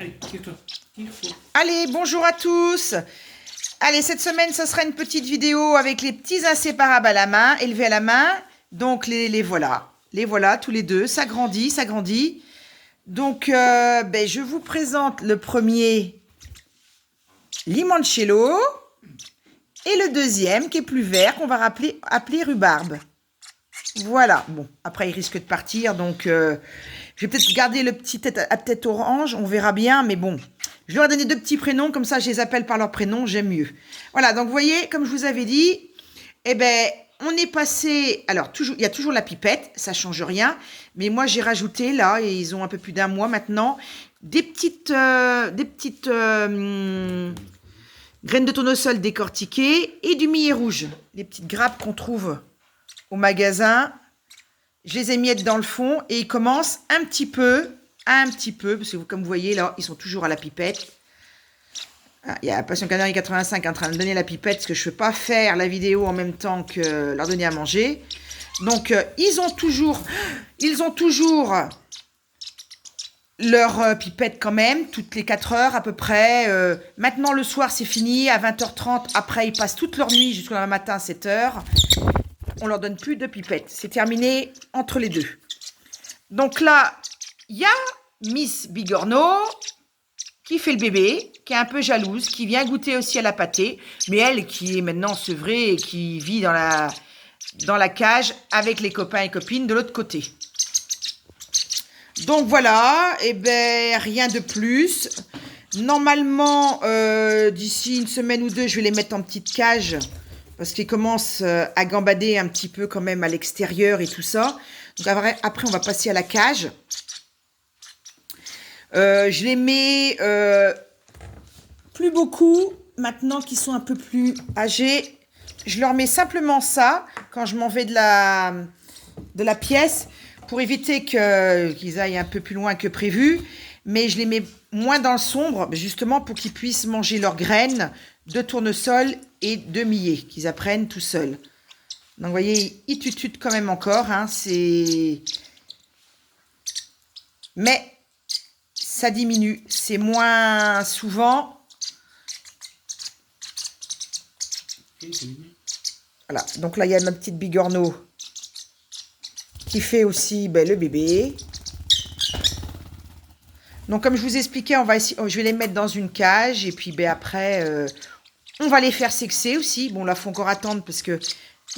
Allez, tire-toi. Tire-toi. Allez, bonjour à tous. Allez, cette semaine, ce sera une petite vidéo avec les petits inséparables à la main, élevés à la main. Donc, les voilà. Les voilà, tous les deux. Ça grandit, ça grandit. Donc, je vous présente le premier, limoncello. Et le deuxième, qui est plus vert, qu'on va appeler rhubarbe. Voilà. Bon, après, il risque de partir. Donc, je vais peut-être garder le petit tête à tête orange. On verra bien, mais bon. Je leur ai donné deux petits prénoms, comme ça je les appelle par leur prénom, j'aime mieux. Voilà, donc vous voyez, comme je vous avais dit, on est passé... Alors, il y a toujours la pipette, ça ne change rien. Mais moi, j'ai rajouté, là, et ils ont un peu plus d'un mois maintenant, des petites graines de tournesol décortiquées et du millet rouge. Les petites grappes qu'on trouve au magasin. Je les ai miettes dans le fond et ils commencent un petit peu, parce que comme vous voyez là, ils sont toujours à la pipette. Ah, il y a Passion Canarie 85 en train de donner la pipette, parce que je ne peux pas faire la vidéo en même temps que leur donner à manger. Donc, ils ont toujours leur pipette quand même, toutes les 4 heures à peu près. Maintenant, le soir, c'est fini, à 20h30. Après, ils passent toute leur nuit jusqu'au matin, 7h. On leur donne plus de pipette. C'est terminé entre les deux. Donc là, il y a Miss Bigorneau qui fait le bébé, qui est un peu jalouse, qui vient goûter aussi à la pâtée, mais elle qui est maintenant sevrée et qui vit dans la cage avec les copains et copines de l'autre côté. Donc voilà, rien de plus. Normalement, d'ici une semaine ou deux, je vais les mettre en petite cage parce qu'ils commencent à gambader un petit peu quand même à l'extérieur et tout ça. Donc après, on va passer à la cage. Je les mets plus beaucoup, maintenant qu'ils sont un peu plus âgés. Je leur mets simplement ça quand je m'en vais de la pièce pour éviter qu'ils aillent un peu plus loin que prévu. Mais je les mets moins dans le sombre, justement pour qu'ils puissent manger leurs graines de tournesol et de millet, qu'ils apprennent tout seuls. Donc vous voyez, ils tututent quand même encore. Hein, mais ça diminue. C'est moins souvent. Voilà. Donc là, il y a ma petite bigorneau qui fait aussi le bébé. Donc comme je vous expliquais, je vais les mettre dans une cage. Et puis après, on va les faire sexer aussi. Bon, là, il faut encore attendre parce qu'il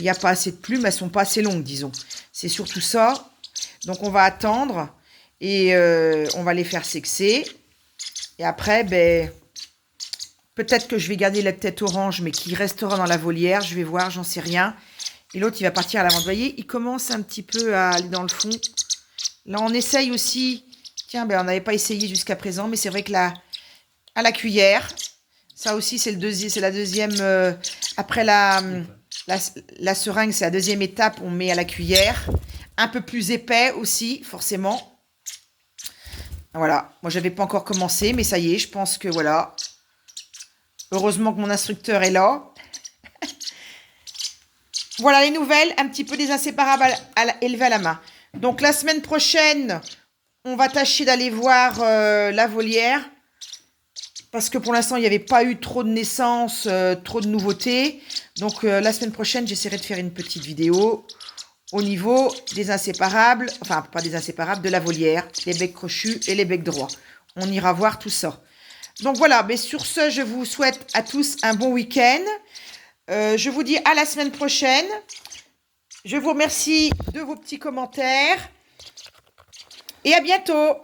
n'y a pas assez de plumes. Elles ne sont pas assez longues, disons. C'est surtout ça. Donc on va attendre. Et on va les faire sexer. Et après, peut-être que je vais garder la tête orange, mais qui restera dans la volière. Je vais voir, j'en sais rien. Et l'autre, il va partir à l'avant. Vous voyez, il commence un petit peu à aller dans le fond. Là, on essaye aussi. Tiens, on n'avait pas essayé jusqu'à présent, mais c'est vrai que à la cuillère, ça aussi, c'est la deuxième. Après la seringue, c'est la deuxième étape. On met à la cuillère. Un peu plus épais aussi, forcément. Voilà, moi j'avais pas encore commencé, mais ça y est, je pense que voilà. Heureusement que mon instructeur est là. Voilà les nouvelles, un petit peu des inséparables élevés à la main. Donc la semaine prochaine, on va tâcher d'aller voir la volière. Parce que pour l'instant, il n'y avait pas eu trop de naissances, trop de nouveautés. Donc la semaine prochaine, j'essaierai de faire une petite vidéo au niveau des inséparables, enfin pas des inséparables, de la volière, les becs crochus et les becs droits. On ira voir tout ça. Donc voilà, mais sur ce, je vous souhaite à tous un bon week-end. Je vous dis à la semaine prochaine. Je vous remercie de vos petits commentaires. Et à bientôt.